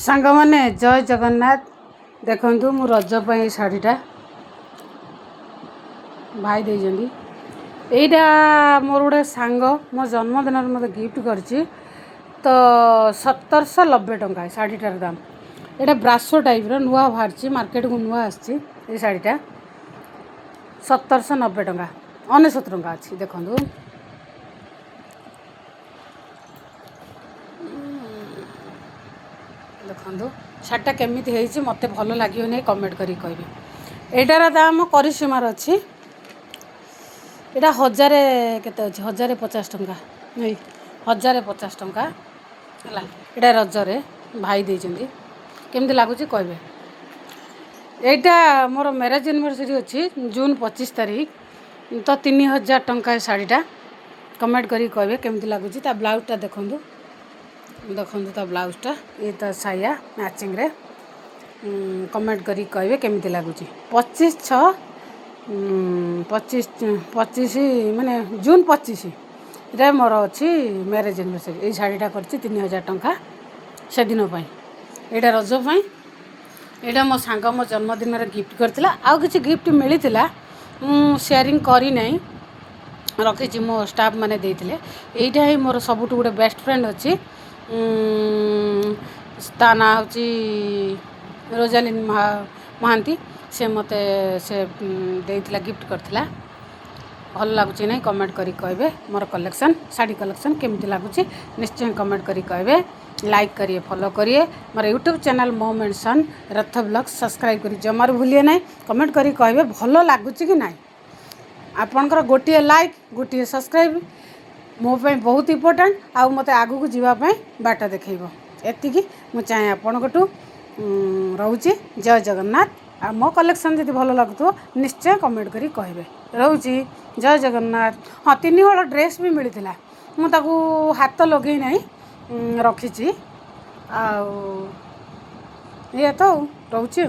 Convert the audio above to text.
सांग माने जय जगन्नाथ। देखु मु रज पे शाढ़ीटा भाई देइजंदी। एइटा मोर गोटे सांग मो जन्मदिन मत गिफ्ट करछि तो 1790 टंका शाढ़ीटार दाम। एटा ब्रासो टाइप नुआ बाहर मार्केट को नुआ आसी शाढ़ीटा 1790 टंका 69 टंका अच्छी देखु। देखु शाढ़ीटा केमिति है मत भल लगे नहीं कमेंट करी कहे। एटार दाम करिसीमार अच्छी एटा 1000 केते अच्छे 1050 टंका नहीं 1050 टंका है। एटा रजरे भाई देइछंदी केमिति लागुची कहबे। एटा मोर मैरेज एनिवर्सरी अच्छी जून 25 तारीख तो 3000 टंका शाढ़ीटा कमेंट करी कहबे केमिति लागुची। ता ब्लाउजटा देखंतु देखंतु ता ब्लाउजटा ये ता साया मैचिंग रे कमेंट करी कहबे केमिति लागुची। 25 माने जून 25 रे मोर अच्छी मैरेज एनिवर्सरी। ये शाढ़ीटा करछि 3000 टंका से दिन पई। एटा रज पई एटा मो सांग मो जन्मदिन रे गिफ्ट करथिला। आउ किछि गिफ्ट मिलिथिला शेयरिंग करी नै रखिछि मो स्टाफ माने देइथिले। एइटा ही मोर सबुटु गुटे बेस्ट फ्रेंड अच्छी ता ना होची रोजालिन महांती से मते से देइथिला गिफ्ट करथिला। भल लागुची नहीं कमेंट करी कहबे। मोर कलेक्शन साड़ी कलेक्शन केमिति लागुची निश्चय कमेंट करी कहबे। लाइक करिए फॉलो करिए मोर यूट्यूब चैनल मो मेंशन रथ ब्लॉग्स सब्सक्राइब करी जमार भूलिए नहीं कमेंट करी कहबे भल लागुची कि नहीं। आपनकर गोटिए लाइक गोटिए सब्सक्राइब मो पे बहुत इंपोर्टेंट आउ मते आगु को जीवा पे बाट देखैबो। एतिकी मु चाहे आपनकटू रहूची जय जगन्नाथ। आ मो कलेक्शन जदि भल लागुतो निश्चय कमेंट करी कहबे। रहूची जय जगन्नाथ। हाँ 3 हल ड्रेस भी मिलता मु ताकू हाथ लगे नहीं रखी आ ये तो रहूची।